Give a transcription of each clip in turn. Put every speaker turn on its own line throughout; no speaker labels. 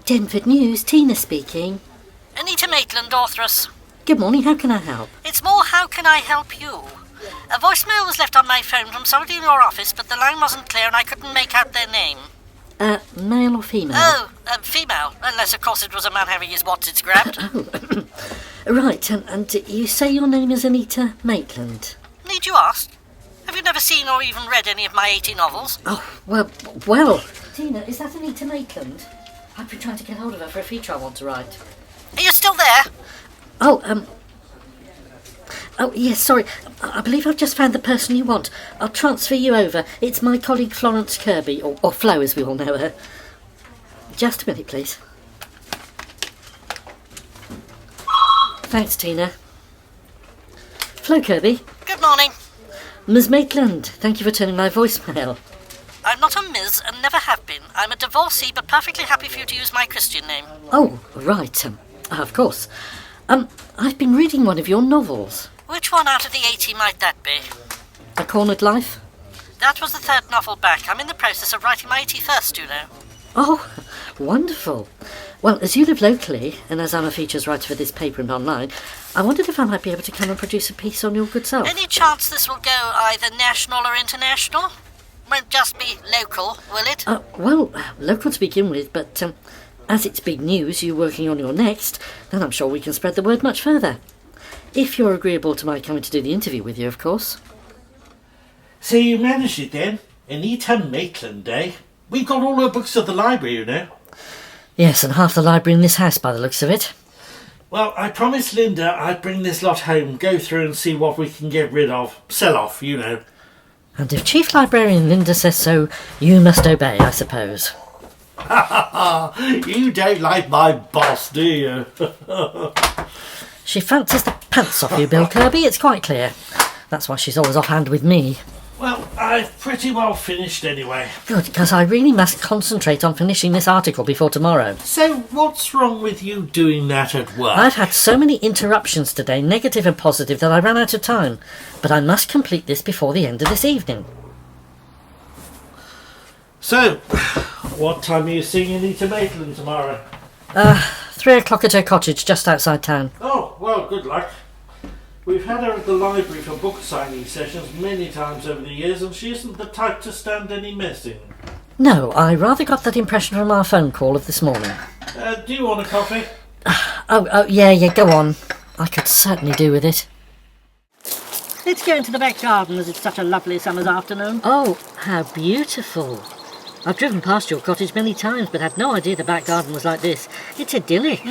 Denford News, Tina speaking.
Anita Maitland, authoress.
Good morning, how can I help?
It's more, how can I help you? A voicemail was left on my phone from somebody in your office, but the line wasn't clear and I couldn't make out their name.
Male or female?
Oh, female. Unless, of course, it was a man having his whatsits grabbed.
Oh, right, and you say your name is Anita Maitland?
Need you ask? Have you never seen or even read any of my 80 novels?
Oh, well. Tina, is that Anita Maitland? I've been trying to get hold of her for a feature I want to write.
Are you still there?
Oh, yes, sorry. I believe I've just found the person you want. I'll transfer you over. It's my colleague Florence Kirby, or Flo as we all know her. Just a minute, please. Thanks, Tina. Flo Kirby.
Good morning.
Ms. Maitland, thank you for turning my voicemail.
I'm not a Ms. and never have been. I'm a divorcee, but perfectly happy for you to use my Christian name.
Oh, right. Of course. I've been reading one of your novels.
Which one out of the 80 might that be?
A Cornered Life?
That was the third novel back. I'm in the process of writing my 81st, you know.
Oh, wonderful. Well, as you live locally, and as I'm a features writer for this paper and online, I wondered if I might be able to come and produce a piece on your good self.
Any chance this will go either national or international? Won't just be local, will it?
Well, local to begin with, but as it's big news you're working on your next, then I'm sure we can spread the word much further. If you're agreeable to my coming to do the interview with you, of course.
So you managed it then? Anita Maitland, eh? We've got all her books at the library, you know.
Yes, and half the library in this house by the looks of it.
Well, I promised Linda I'd bring this lot home, go through and see what we can get rid of. Sell off, you know.
And if Chief Librarian Linda says so, you must obey, I suppose.
You don't like my boss, do you?
She fancies the pants off you, Bill Kirby, it's quite clear. That's why she's always offhand with me.
Well, I've pretty well finished anyway.
Good, because I really must concentrate on finishing this article before tomorrow.
So what's wrong with you doing that at work?
I've had so many interruptions today, negative and positive, that I ran out of time. But I must complete this before the end of this evening.
So, what time are you seeing Anita Maitland tomorrow?
3 o'clock at her cottage, just outside town.
Oh, well, good luck. We've had her at the library for book signing sessions many times over the years, and she isn't the type to stand any messing.
No, I rather got that impression from our phone call of this morning.
Do you want a coffee?
Yeah, go on. I could certainly do with it.
Let's go into the back garden as it's such a lovely summer's afternoon.
Oh, how beautiful. I've driven past your cottage many times, but had no idea the back garden was like this. It's idyllic.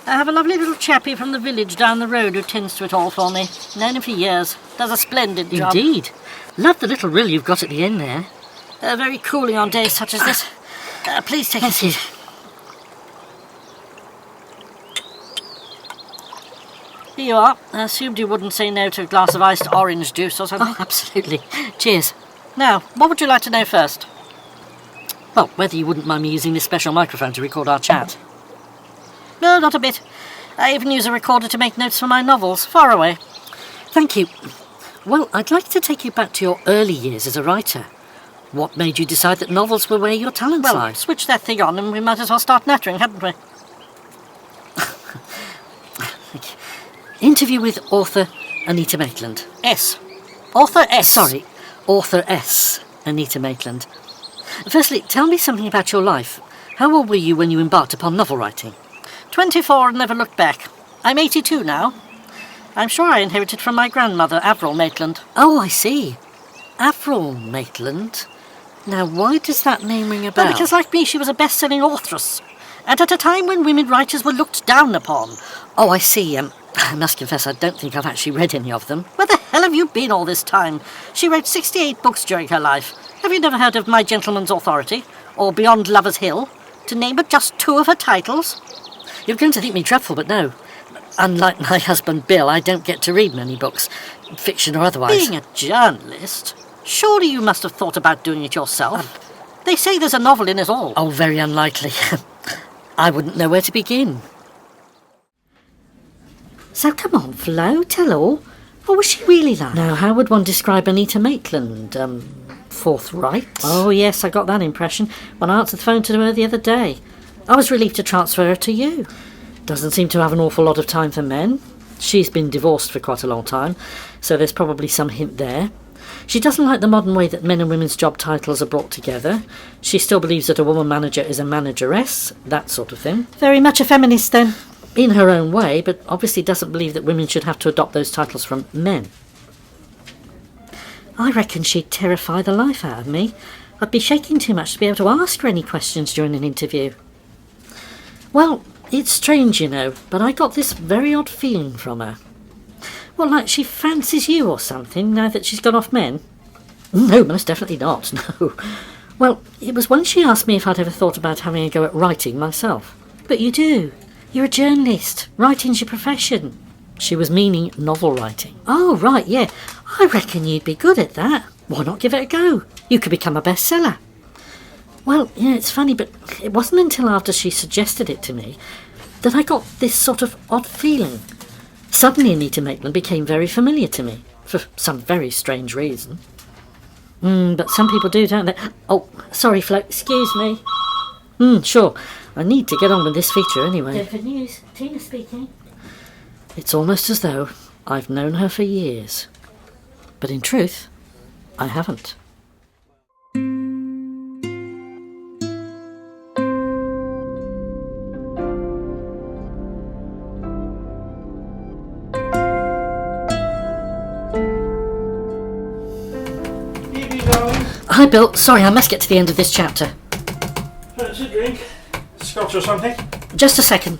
I have a lovely little chappie from the village down the road who tends to it all for me. Known him for years. Does a splendid job.
Indeed. Love the little rill you've got at the end there.
Very cooling on days such as this. Please take a seat. Here you are. I assumed you wouldn't say no to a glass of iced orange juice or something.
Oh, absolutely. Cheers.
Now, what would you like to know first?
Well, whether you wouldn't mind me using this special microphone to record our chat.
No, not a bit. I even use a recorder to make notes for my novels. Far away.
Thank you. Well, I'd like to take you back to your early years as a writer. What made you decide that novels were where your talents lie?
Switch that thing on and we might as well start nattering, hadn't we?
Interview with author Anita Maitland.
S. Author S.
Sorry, author S. Anita Maitland. Firstly, tell me something about your life. How old were you when you embarked upon novel writing?
24 and never looked back. I'm 82 now. I'm sure I inherited from my grandmother, Avril Maitland.
Oh, I see. Avril Maitland. Now, why does that name ring a bell?
Well, because like me, she was a best-selling authoress. And at a time when women writers were looked down upon.
Oh, I see. I must confess, I don't think I've actually read any of them.
Where the hell have you been all this time? She wrote 68 books during her life. Have you never heard of My Gentleman's Authority? Or Beyond Lover's Hill? To name but just 2 of her titles?
You're going to think me dreadful, but no. Unlike my husband Bill, I don't get to read many books, fiction or otherwise.
Being a journalist, surely you must have thought about doing it yourself. They say there's a novel in it all.
Oh, very unlikely. I wouldn't know where to begin. So come on, Flo, tell all. What was she really like? Now, how would one describe Anita Maitland? Forthright? Oh, yes, I got that impression when I answered the phone to her the other day. I was relieved to transfer her to you. Doesn't seem to have an awful lot of time for men. She's been divorced for quite a long time, so there's probably some hint there. She doesn't like the modern way that men and women's job titles are brought together. She still believes that a woman manager is a manageress, that sort of thing.
Very much a feminist, then.
In her own way, but obviously doesn't believe that women should have to adopt those titles from men. I reckon she'd terrify the life out of me. I'd be shaking too much to be able to ask her any questions during an interview. Well, it's strange, you know, but I got this very odd feeling from her. Well, like she fancies you or something, now that she's gone off men? No, most definitely not, no. Well, it was when she asked me if I'd ever thought about having a go at writing myself. But you do. You're a journalist. Writing's your profession. She was meaning novel writing. Oh, right, yeah. I reckon you'd be good at that. Why not give it a go? You could become a bestseller. Well, yeah, it's funny, but it wasn't until after she suggested it to me that I got this sort of odd feeling. Suddenly Anita Maitland became very familiar to me, for some very strange reason. But some people do, don't they? Oh, sorry, Flo, excuse me. Sure. I need to get on with this feature anyway.
Devon News, Tina speaking.
It's almost as though I've known her for years. But in truth, I haven't. Hi, Bill. Sorry, I must get to the end of this chapter.
Fancy a drink? Scotch or something?
Just a second.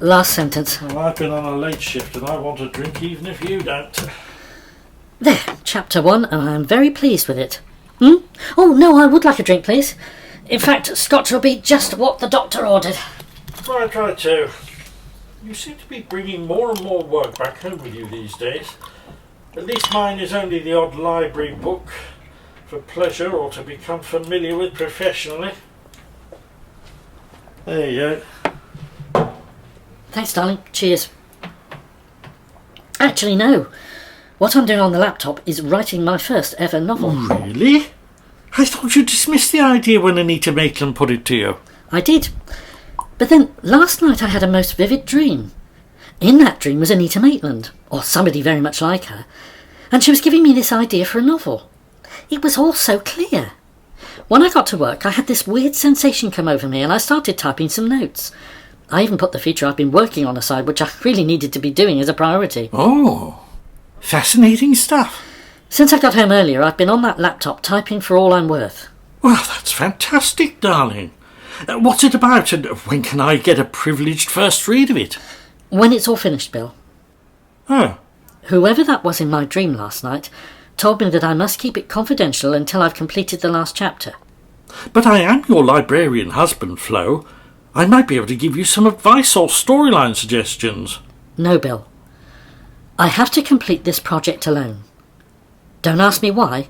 Last sentence.
Well, I've been on a late shift and I want a drink even if you don't.
There, chapter 1, and I am very pleased with it. Oh, no, I would like a drink, please. In fact, Scotch will be just what the doctor ordered.
Right too. You seem to be bringing more and more work back home with you these days. At least mine is only the odd library book for pleasure or to become familiar with professionally. There you go.
Thanks, darling. Cheers. Actually, no. What I'm doing on the laptop is writing my first ever novel.
Really? I thought you dismissed the idea when Anita Maitland put it to you.
I did. But then last night I had a most vivid dream. In that dream was Anita Maitland, or somebody very much like her, and she was giving me this idea for a novel. It was all so clear. When I got to work, I had this weird sensation come over me and I started typing some notes. I even put the feature I've been working on aside, which I really needed to be doing as a priority.
Oh, fascinating stuff.
Since I got home earlier, I've been on that laptop typing for all I'm worth.
Well, that's fantastic, darling. What's it about and when can I get a privileged first read of it?
When it's all finished, Bill.
Oh.
Whoever that was in my dream last night told me that I must keep it confidential until I've completed the last chapter.
But I am your librarian husband, Flo. I might be able to give you some advice or storyline suggestions.
No, Bill. I have to complete this project alone. Don't ask me why,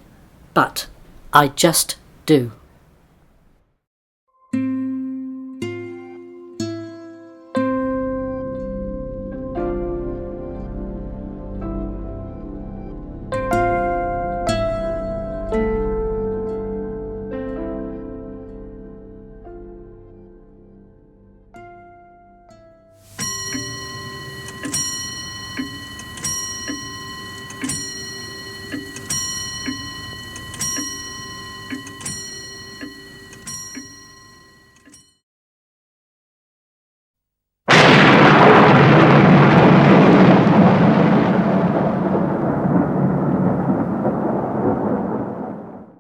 but I just do.